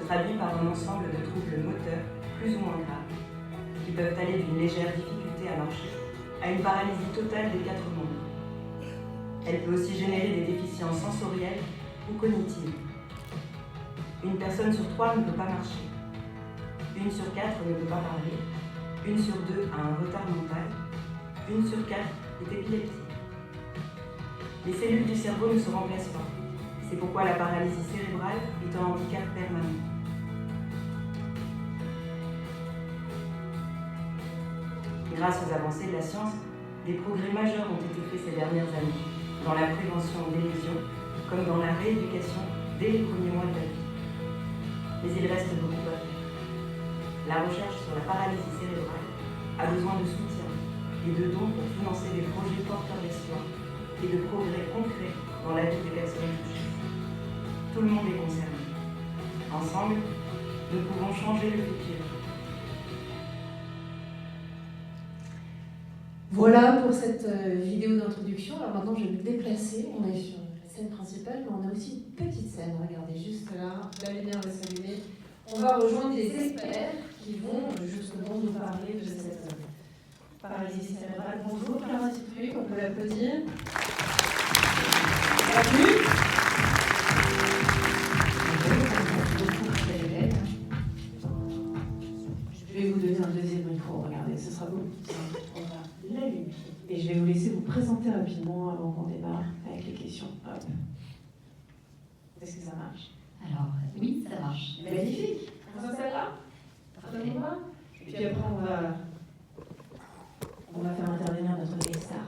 traduit par un ensemble de troubles moteurs plus ou moins graves, qui peuvent aller d'une légère difficulté à marcher à une paralysie totale des 4 membres. Elle peut aussi générer des déficiences sensorielles ou cognitives. Une personne sur 3 ne peut pas marcher. 1 sur 4 ne peut pas parler. 1 sur 2 a un retard mental. 1 sur 4 est épileptique. Les cellules du cerveau ne se remplacent pas. C'est pourquoi la paralysie cérébrale est un handicap permanent. Grâce aux avancées de la science, des progrès majeurs ont été faits ces dernières années, dans la prévention des lésions, comme dans la rééducation dès les premiers mois de la vie. Mais il reste beaucoup à faire. La recherche sur la paralysie cérébrale a besoin de soutien et de dons pour financer des projets porteurs d'espoir et de progrès concrets dans la vie des personnes touchées. Tout le monde est concerné. Ensemble, nous pouvons changer le futur. Voilà pour cette vidéo d'introduction. Alors maintenant, je vais me déplacer. On est sur la scène principale, mais on a aussi une petite scène. Regardez, juste là, la lumière va s'allumer. On va rejoindre des experts qui vont justement nous parler de cette paralysie cérébrale. Bonjour, Clara Citruc, on peut l'applaudir. Bienvenue. Je vais vous donner un deuxième micro, regardez, ce sera beaucoup plus simple. On va l'allumer. Et je vais vous laisser vous présenter rapidement avant qu'on démarre avec les questions. Hop. Est-ce que ça marche? Alors, oui, ça marche. Magnifique. On s'installe là? Parfait. Et puis après, on va faire intervenir notre guest star.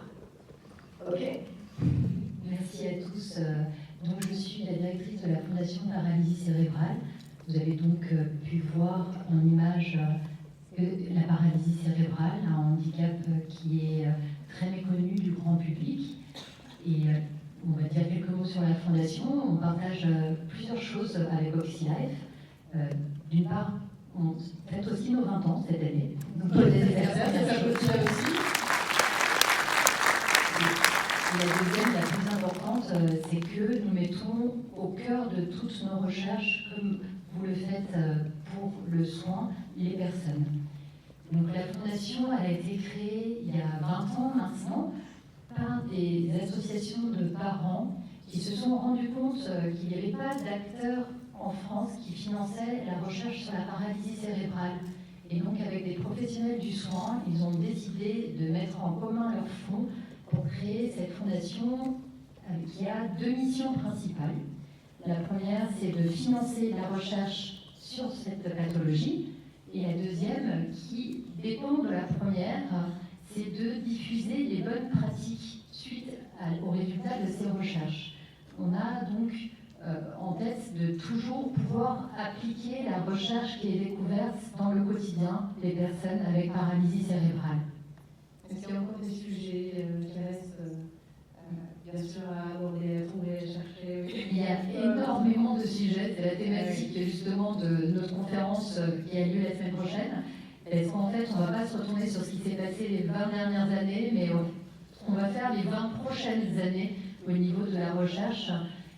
Ok. Merci à tous. Donc, je suis la directrice de la Fondation Paralysie Cérébrale. Vous avez donc pu voir en image que la paralysie cérébrale, un handicap qui est très méconnu du grand public. Et on va dire quelques mots sur la Fondation. On partage plusieurs choses avec OxyLife. D'une part, on fête aussi nos 20 ans cette année. Donc, ça aussi. La deuxième, la plus importante, c'est que nous mettons au cœur de toutes nos recherches, comme vous le faites pour le soin, les personnes. Donc la Fondation, elle a été créée il y a 20 ans maintenant par des associations de parents qui se sont rendus compte qu'il n'y avait pas d'acteurs en France qui finançaient la recherche sur la paralysie cérébrale. Et donc avec des professionnels du soin, ils ont décidé de mettre en commun leurs fonds pour créer cette fondation qui a 2 missions principales. La première, c'est de financer la recherche sur cette pathologie. Et la deuxième, qui dépend de la première, c'est de diffuser les bonnes pratiques suite aux résultats de ces recherches. On a donc en tête de toujours pouvoir appliquer la recherche qui est découverte dans le quotidien des personnes avec paralysie cérébrale. Est-ce qu'il y a encore des sujets qui restent bien sûr à aborder, à trouver, à chercher? Il y a énormément de sujets. C'est la thématique justement de notre conférence qui a lieu la semaine prochaine. Parce qu'en fait, on ne va pas se retourner sur ce qui s'est passé les 20 dernières années, mais on va faire les 20 prochaines années au niveau de la recherche.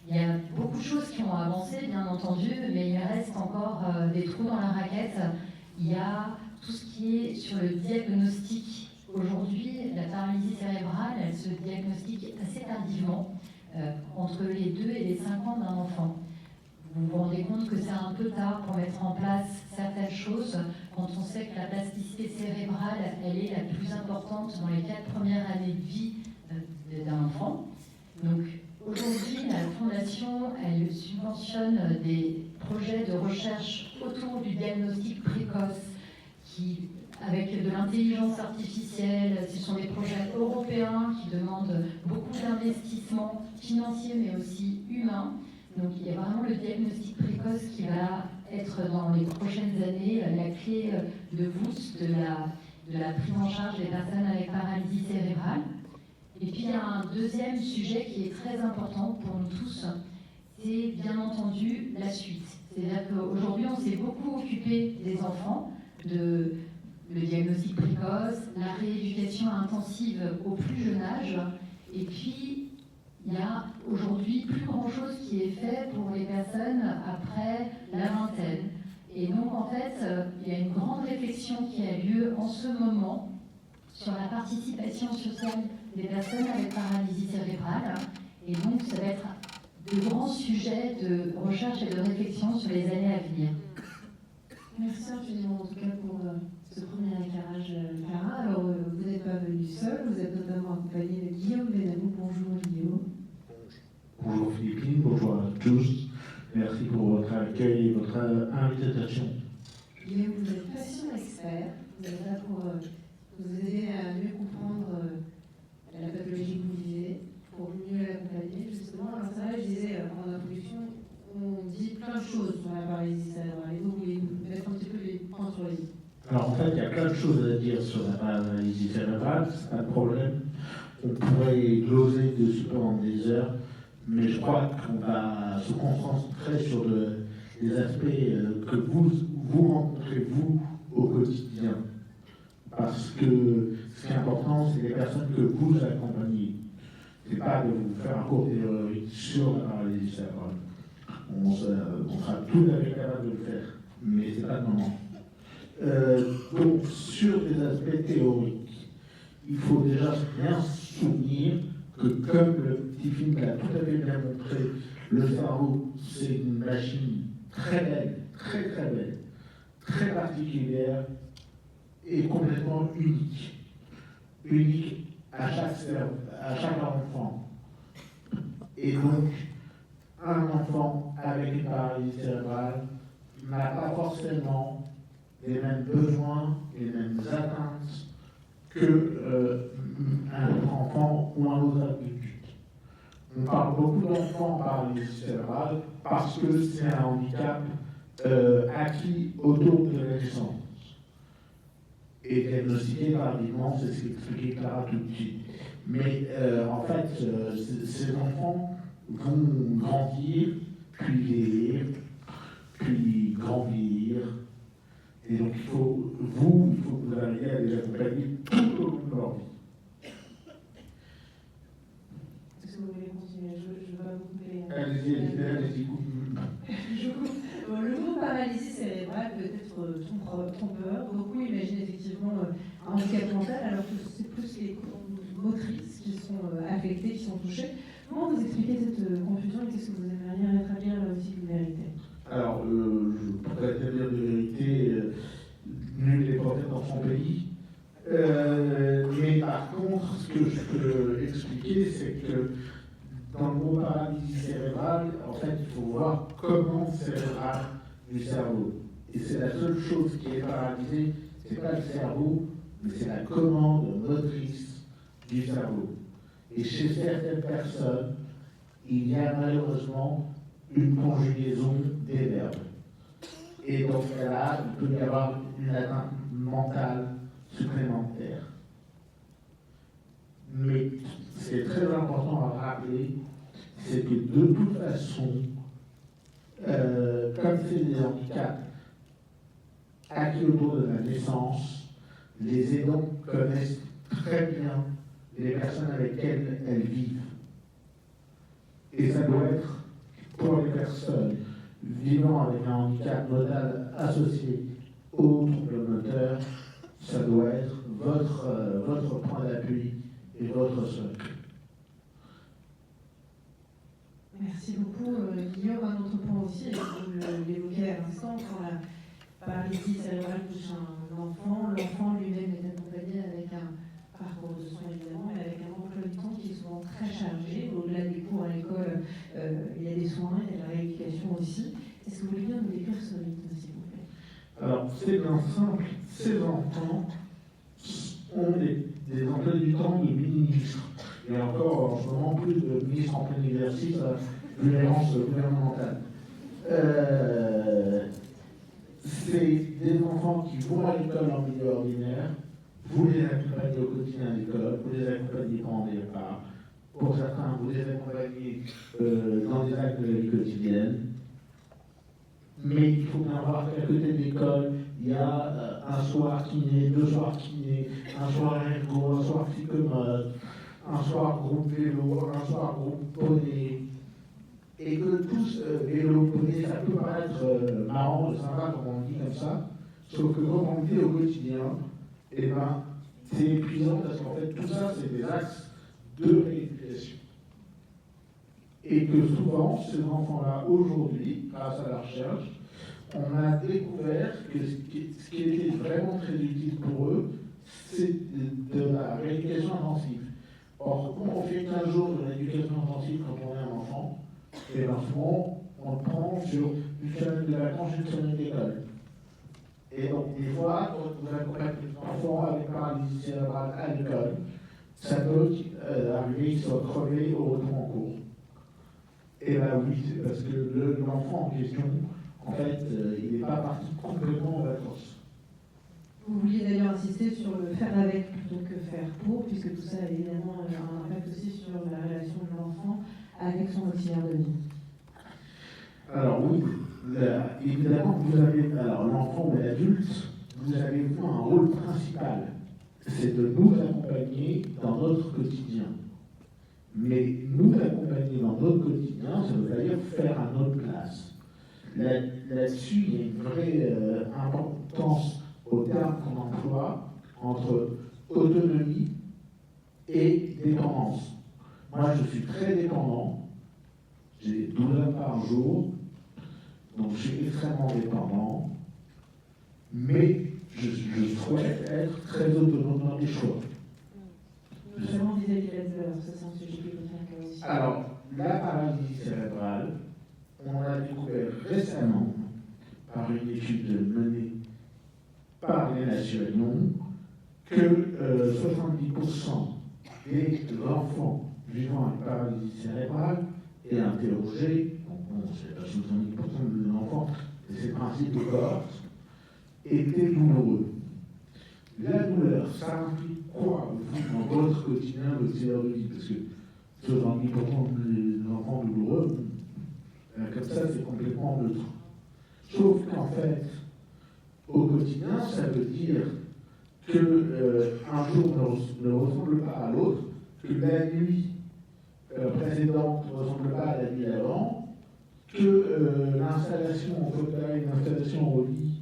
Il y a beaucoup de choses qui ont avancé, bien entendu, mais il reste encore des trous dans la raquette. Il y a tout ce qui est sur le diagnostic. Aujourd'hui, la paralysie cérébrale, elle se diagnostique assez tardivement, entre les 2 et les 5 ans d'un enfant. Vous vous rendez compte que c'est un peu tard pour mettre en place certaines choses, quand on sait que la plasticité cérébrale, elle est la plus importante dans les 4 premières années de vie d'un enfant. Donc aujourd'hui, la Fondation, elle subventionne des projets de recherche autour du diagnostic précoce avec de l'intelligence artificielle. Ce sont des projets européens qui demandent beaucoup d'investissements financiers mais aussi humains. Donc il y a vraiment le diagnostic précoce qui va être dans les prochaines années la clé de voûte de la prise en charge des personnes avec paralysie cérébrale. Et puis il y a un deuxième sujet qui est très important pour nous tous, c'est bien entendu la suite. C'est-à-dire qu'aujourd'hui on s'est beaucoup occupé des enfants, le diagnostic précoce, la rééducation intensive au plus jeune âge, et puis il y a aujourd'hui plus grand chose qui est fait pour les personnes après la vingtaine. Et donc, en fait, il y a une grande réflexion qui a lieu en ce moment sur la participation sociale des personnes avec paralysie cérébrale. Et donc, ça va être de grands sujets de recherche et de réflexion sur les années à venir. Merci infiniment en tout cas pour ce premier éclairage, Clara. Alors, vous n'êtes pas venu seul, vous êtes notamment accompagné de Guillaume Benamou. Bonjour Guillaume. Bonjour Philippine, bonjour à tous. Merci pour votre accueil et votre invitation. Guillaume, vous êtes patient expert. Vous êtes là pour vous aider à mieux comprendre la pathologie que vous vivez, pour mieux l'accompagner justement. Alors ça va, je disais en introduction, on dit plein de choses sur la paralysie cérébrale. Et vous voulez mettre un petit peu les points sur les i. Alors en fait, il y a plein de choses à dire sur la paralysie cérébrale, c'est pas de problème. On pourrait gloser dessus pendant des heures, mais je crois qu'on va se concentrer sur les aspects que vous rencontrez, vous, au quotidien. Parce que ce qui est important, c'est les personnes que vous accompagnez. C'est pas de vous faire un cours théorique sur la paralysie cérébrale. On sera tout à fait capable de le faire, mais c'est pas le moment. Donc, sur les aspects théoriques, il faut déjà bien se souvenir que, comme le petit film l'a tout à fait bien montré, le cerveau, c'est une machine très belle, très très belle, très particulière et complètement unique. Unique à chaque enfant. Et donc, un enfant avec une paralysie cérébrale n'a pas forcément les mêmes besoins, les mêmes atteintes qu'un autre enfant ou un autre adulte. On parle beaucoup d'enfants en paralysie cérébrale parce que c'est un handicap acquis autour de la naissance. Et diagnostiqué tardivement, c'est ce qu'expliquait Clara tout de suite. Mais en fait, ces enfants vont grandir, puis vieillir, puis grandir. Et donc il faut que vous arriviez à les accompagner tout au long de leur vie. Est-ce que vous voulez continuer? Je ne vais pas vous couper. Allez-y. Je coupe. Le mot paralysie cérébrale peut être trompeur. Beaucoup imaginent effectivement un handicap mental, alors que c'est plus les motrices qui sont affectées, qui sont touchées. Comment vous expliquez cette confusion et qu'est-ce que vous aimeriez rétablir là aussi une vérité? Alors, je pourrais établir de vérité, nul n'est prophète dans son pays. Mais par contre, ce que je peux expliquer, c'est que dans le mot paralysie cérébrale, en fait, il faut voir comment cérébral du cerveau. Et c'est la seule chose qui est paralysée, c'est pas le cerveau, mais c'est la commande motrice du cerveau. Et chez certaines personnes, il y a malheureusement une conjugaison des verbes. Et dans ce cas-là, il peut y avoir une atteinte mentale supplémentaire. Mais ce qui est très important à rappeler, c'est que de toute façon, comme c'est des handicaps acquis autour de la naissance, les aidants connaissent très bien les personnes avec lesquelles elles vivent. Et ça doit être pour les personnes vivant avec un handicap nodal associé au trouble moteur, ça doit être votre point d'appui et votre socle. Merci beaucoup. Guillaume, un autre point aussi, et vous l'évoquez à l'instant, quand la paralysie cérébrale touche un enfant, l'enfant lui-même est accompagné avec un parcours de soins évidemment, mais avec un emploi du temps qui est souvent très chargé. Au-delà des cours à l'école, il y a des soins, il y a de la rééducation aussi. Est-ce que vous voulez bien nous décrire ce rythme, s'il vous plaît? Alors, c'est bien simple, ces enfants ont des emplois du temps de ministres. Et encore, en ce moment, plus de ministres en plein exercice à violence gouvernementale. C'est des enfants qui vont à l'école en milieu ordinaire, vous les accompagnez au quotidien à l'école, vous les accompagnez pendant des repas. Pour certains, vous les accompagnez dans des actes de la vie quotidienne. Mais il faut bien voir qu'à côté de l'école, il y a un soir kiné, 2 soirs kiné, un soir ergo, un soir psychomote, un soir groupe vélo, un soir groupe poney. et que tous les reconnaissent, ça peut paraître marrant, sympa comme on dit comme ça, sauf que quand on le vit au quotidien, eh ben, c'est épuisant parce qu'en fait tout ça c'est des axes de rééducation. Et que souvent, ces enfants-là, aujourd'hui, grâce à la recherche, on a découvert que ce qui était vraiment très utile pour eux, c'est de la rééducation intensive. Or, comment on fait 15 jours de rééducation intensive quand on est un enfant? Et bien souvent, on le prend sur une semaine de vacances, une semaine d'école. Et donc, des fois, quand vous accompagnez les enfants avec paralysie cérébrale à l'école, ça peut arriver qu'ils soient crevés au retour en cours. Et là, oui, c'est parce que l'enfant en question, en fait, il n'est pas parti complètement en vacances. Vous vouliez d'ailleurs insister sur le faire avec plutôt que faire pour, puisque tout ça a évidemment un impact aussi sur la relation de l'enfant avec son auxiliaire de vie. Alors oui, évidemment, vous avez, alors l'enfant ou l'adulte, vous avez un rôle principal, c'est de nous accompagner dans notre quotidien. Mais nous accompagner dans notre quotidien, ça veut dire faire à notre place. Là-dessus, il y a une vraie importance au terme qu'on emploie entre autonomie et dépendance. Moi, je suis très dépendant. J'ai 12 heures par jour, donc je suis extrêmement dépendant. Mais je souhaite être très autonome dans les choix. Notamment vis-à-vis de la douleur, ça c'est un sujet qui peut faire aussi. Alors, la paralysie cérébrale, on l'a découvert récemment par une étude menée par les Nations Unies que 70% des enfants vivant avec paralysie cérébrale et interrogés, bon, c'est pas 70% des enfants, mais c'est le principe de cohorte, étaient douloureux. La douleur, ça implique quoi, vous, dans votre quotidien de auxiliaire de vie? Parce que 70% des enfants douloureux, comme ça, c'est complètement neutre. Sauf qu'en fait, au quotidien, ça veut dire qu'un jour ne ressemble pas à l'autre, que la nuit précédente ne ressemble pas à la nuit avant, que l'installation en fauteuil, l'installation au lit,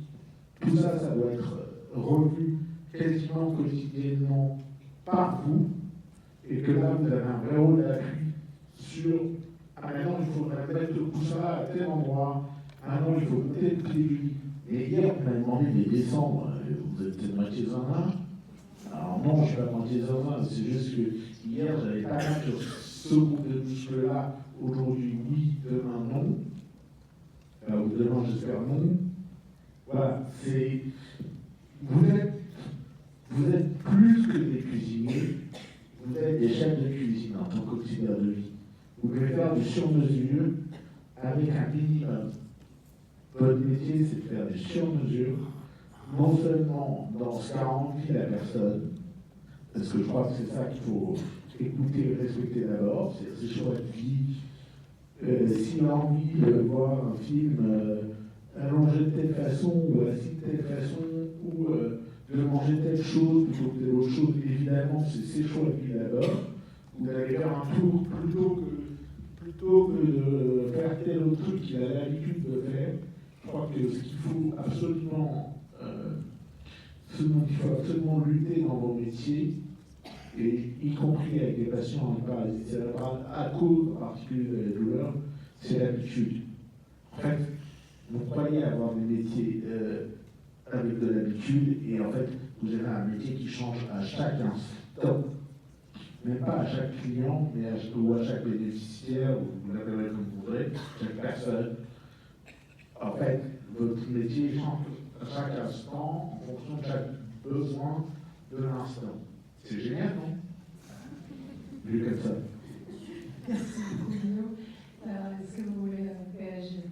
tout ça, ça doit être revu quasiment quotidiennement par vous, et que là, vous avez un vrai rôle d'appui sur maintenant, il faudrait mettre le coussin à tel endroit, maintenant, il faut tel pied. Et hier, on m'a demandé de descendre, vous êtes moitié zinzin. Alors non, je ne suis pas moitié zinzin, c'est juste que hier, j'avais pas mal sur ce groupe de muscles-là, aujourd'hui oui, demain non. Ou demain, j'espère non. Voilà, c'est. Vous êtes plus que des cuisiniers, vous êtes des chefs de cuisine en tant qu'auxiliaire de vie. Vous pouvez faire du sur-mesure avec un minimum. Votre métier, c'est de faire des sur-mesures, non seulement dans ce qu'a envie la personne, parce que je crois que c'est ça qu'il faut écouter et respecter d'abord, c'est ses choix de vie. S'il a envie de voir un film allongé de telle façon, ou assis de telle façon, ou de manger telle chose plutôt que telle autre chose, évidemment, c'est ses choix de vie d'abord. Vous allez faire un tour plutôt que de faire tel autre truc qu'il a l'habitude de faire. Je crois que ce qu'il faut absolument, ce dont il faut absolument lutter dans vos métiers, et y compris avec des patients en paralysie cérébrale, à cause en particulier de la douleur, c'est l'habitude. En fait, vous croyez avoir des métiers avec de l'habitude, et en fait, vous avez un métier qui change à chaque instant. Même pas à chaque client, mais ou à chaque bénéficiaire, ou vous l'appellerez comme vous voudrez, chaque personne. En fait, votre métier change à chaque instant, en fonction de chaque besoin de l'instant. C'est génial, non? Vu comme ça. Merci beaucoup, Guillaume. Est-ce que vous voulez réagir?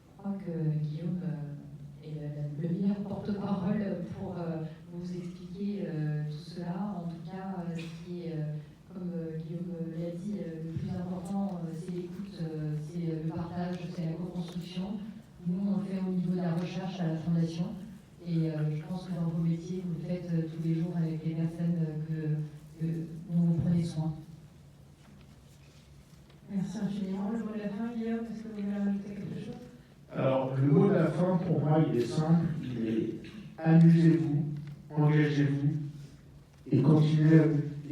Je crois que Guillaume est le meilleur porte-parole pour vous expliquer tout cela. En tout cas, ce qui est, comme Guillaume l'a dit, le plus important, c'est l'écoute, c'est le partage, c'est la co-construction. Nous, on le fait au niveau de la recherche à la Fondation. Et je pense que dans vos métiers, vous le faites tous les jours avec les personnes dont vous prenez soin. Merci infiniment. Le mot de la fin, Guillaume, est-ce que vous voulez rajouter quelque chose? Alors, le mot de la fin, pour moi, il est simple, il est amusez-vous, engagez-vous et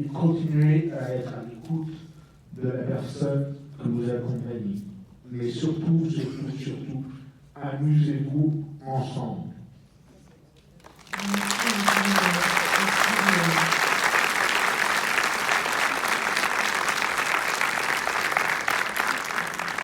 continuez à être à l'écoute de la personne que vous accompagnez. Mais surtout, amusez-vous ensemble. Merci.